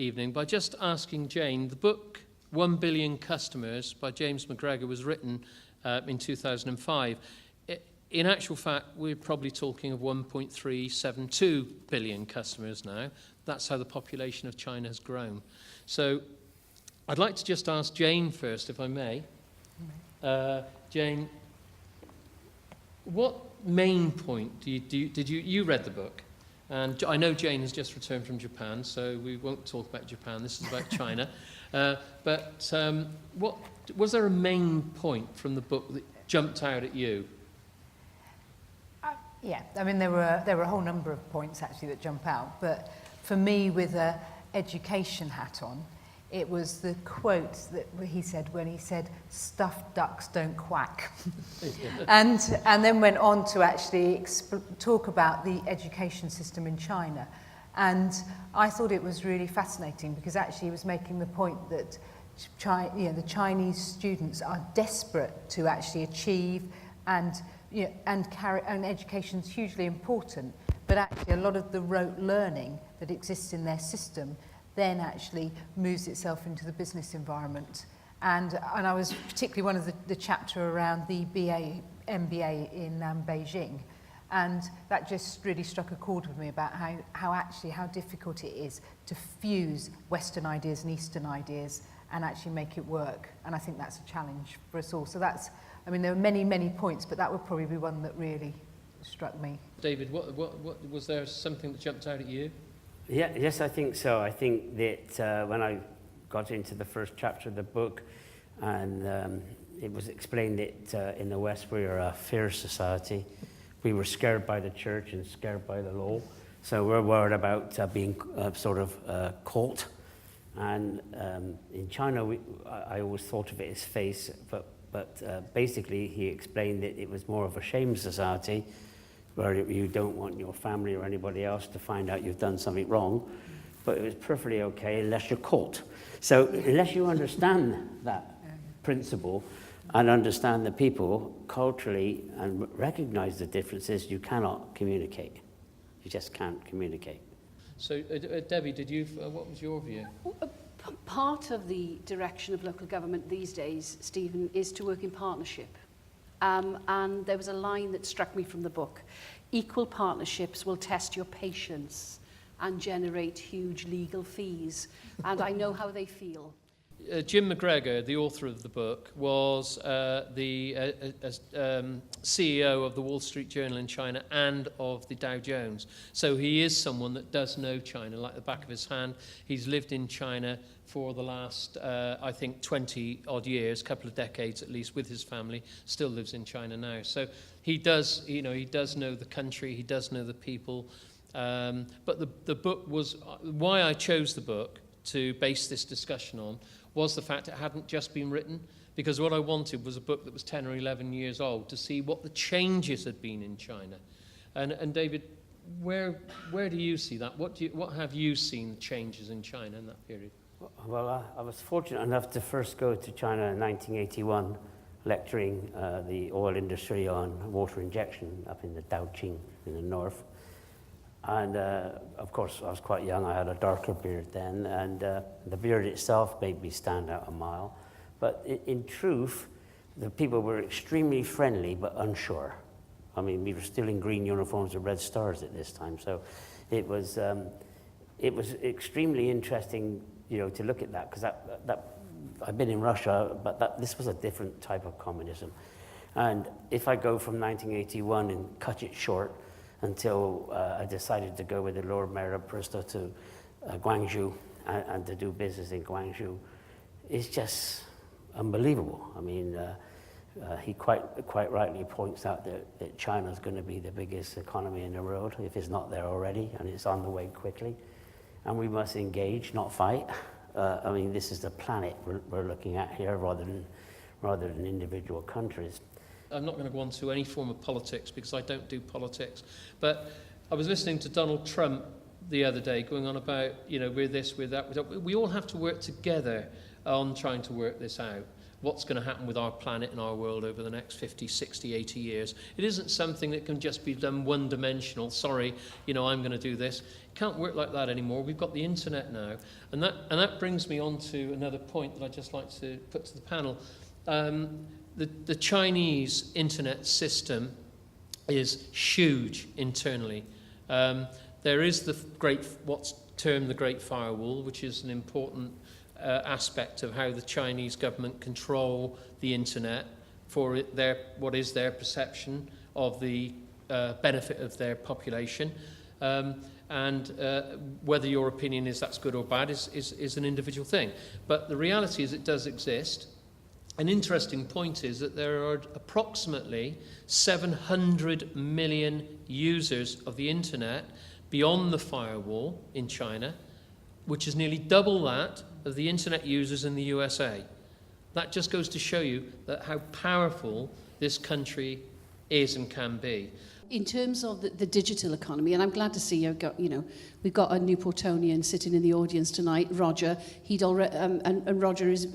evening by just asking Jane, the book 1 Billion Customers by James McGregor was written in 2005. In actual fact, we're probably talking of 1.372 billion customers now. That's how the population of China has grown. So I'd like to just ask Jane first, if I may. Jane, what main point did you read the book? And I know Jane has just returned from Japan, so we won't talk about Japan. This is about China. But what was there a main point from the book that jumped out at you? Yeah, I mean, there were a whole number of points actually that jump out. But for me, with an education hat on, it was the quote that he said when he said, "Stuffed ducks don't quack." and then went on to actually talk about the education system in China. And I thought it was really fascinating because actually he was making the point that the Chinese students are desperate to actually achieve and education's hugely important, but actually a lot of the rote learning that exists in their system then actually moves itself into the business environment. And I was particularly one of the chapter around the MBA in Beijing, and that just really struck a chord with me about how difficult it is to fuse Western ideas and Eastern ideas and actually make it work. And I think that's a challenge for us all. So there are many points, but that would probably be one that really struck me. David, what was there something that jumped out at you? Yeah, yes, I think so. I think that when I got into the first chapter of the book, and it was explained that in the West we are a fear society. We were scared by the church and scared by the law. So we're worried about being caught. And in China, I always thought of it as face, but basically he explained that it was more of a shame society, where you don't want your family or anybody else to find out you've done something wrong, but it was perfectly okay unless you're caught. So unless you understand that principle and understand the people culturally and recognize the differences, you cannot communicate. You just can't communicate. So Debbie, what was your view? Part of the direction of local government these days, Stephen, is to work in partnership. And there was a line that struck me from the book. Equal partnerships will test your patience and generate huge legal fees. And I know how they feel. Jim McGregor, the author of the book, was the CEO of the Wall Street Journal in China and of the Dow Jones. So he is someone that does know China like the back of his hand. He's lived in China for the last, 20-odd years, couple of decades at least, with his family, still lives in China now. So he does know the country, he does know the people. But the book was, why I chose the book to base this discussion on was the fact it hadn't just been written, because what I wanted was a book that was 10 or 11 years old to see what the changes had been in China. And David, where do you see that? What have you seen the changes in China in that period? Well, I was fortunate enough to first go to China in 1981, lecturing the oil industry on water injection up in the Daoqing in the north. And of course, I was quite young. I had a darker beard then, and the beard itself made me stand out a mile. But in truth, the people were extremely friendly but unsure. I mean, we were still in green uniforms with red stars at this time, so it was extremely interesting, to look at that, because that I've been in Russia, but this was a different type of communism. And if I go from 1981 and cut it short until I decided to go with the Lord Mayor of Bristol to Guangzhou and to do business in Guangzhou, it's just unbelievable. I mean, he quite rightly points out that China's going to be the biggest economy in the world, if it's not there already, and it's on the way quickly. And we must engage, not fight. I mean, this is the planet we're looking at here, rather than individual countries. I'm not going to go on to any form of politics because I don't do politics. But I was listening to Donald Trump the other day going on about, we're this, we're that. We all have to work together on trying to work this out. what's going to happen with our planet and our world over the next 50, 60, 80 years. It isn't something that can just be done one-dimensional. Sorry, you know, I'm going to do this. It can't work like that anymore. We've got the internet now. And that brings me on to another point that I'd just like to put to the panel. The Chinese internet system is huge internally. There is what's termed the Great Firewall, which is an important aspect of how the Chinese government control the internet for what is their perception of the benefit of their population. And whether your opinion is that's good or bad is an individual thing. But the reality is it does exist. An interesting point is that there are approximately 700 million users of the internet beyond the firewall in China, which is nearly double that of the internet users in the USA. That just goes to show you that how powerful this country is and can be. In terms of the digital economy, and I'm glad to see we've got a Newportonian sitting in the audience tonight, Roger. He'd already, and Roger is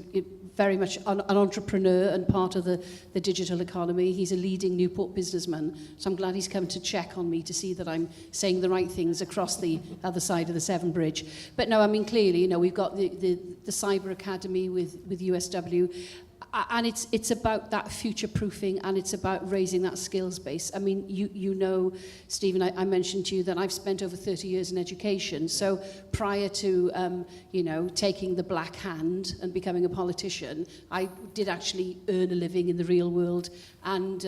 very much an entrepreneur and part of the digital economy. He's a leading Newport businessman, so I'm glad he's come to check on me to see that I'm saying the right things across the other side of the Severn Bridge. But no, I mean, clearly, you know, we've got the Cyber Academy with USW, and it's about that future-proofing, and it's about raising that skills base. I mean, you know, Stephen, I mentioned to you that I've spent over 30 years in education. So prior to, taking the black hand and becoming a politician, I did actually earn a living in the real world and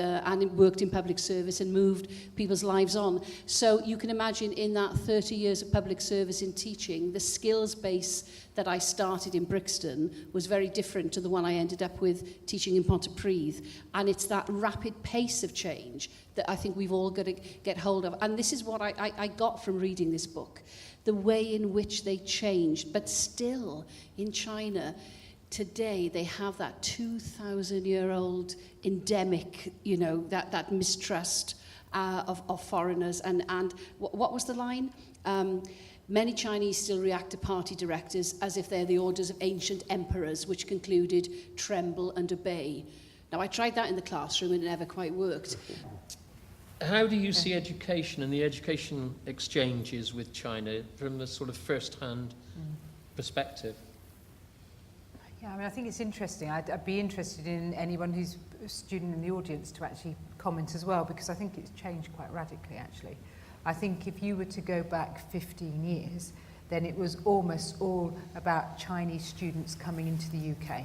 worked in public service and moved people's lives on. So you can imagine in that 30 years of public service in teaching, the skills base that I started in Brixton was very different to the one I ended up with teaching in Pontypridd. And it's that rapid pace of change that I think we've all got to get hold of. And this is what I got from reading this book, the way in which they changed. But still, in China, today they have that 2,000-year-old endemic, that mistrust of foreigners. And what was the line? Many Chinese still react to party directors as if they're the orders of ancient emperors, which concluded, tremble and obey. Now, I tried that in the classroom and it never quite worked. How do you see education and the education exchanges with China from the sort of first-hand perspective? Yeah, I mean, I think it's interesting. I'd be interested in anyone who's a student in the audience to actually comment as well, because I think it's changed quite radically, actually. I think if you were to go back 15 years, then it was almost all about Chinese students coming into the UK.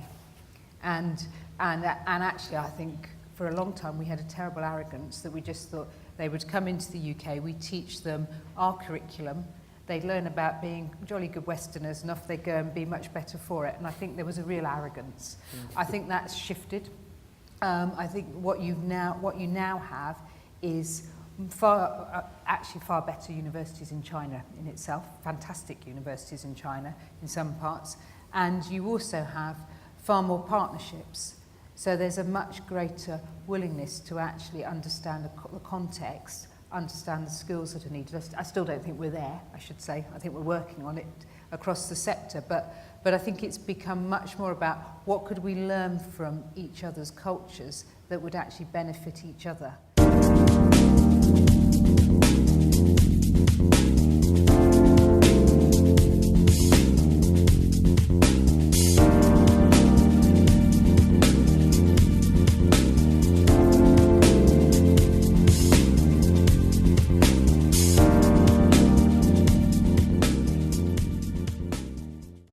And actually, I think for a long time we had a terrible arrogance that we just thought they would come into the UK, we teach them our curriculum, they'd learn about being jolly good Westerners, and off they go and be much better for it. And I think there was a real arrogance. I think that's shifted. I think what you now have is far better universities in China in itself, fantastic universities in China in some parts, and you also have far more partnerships. So there's a much greater willingness to actually understand the context, understand the skills that are needed. I still don't think we're there, I should say. I think we're working on it across the sector, but I think it's become much more about what could we learn from each other's cultures that would actually benefit each other.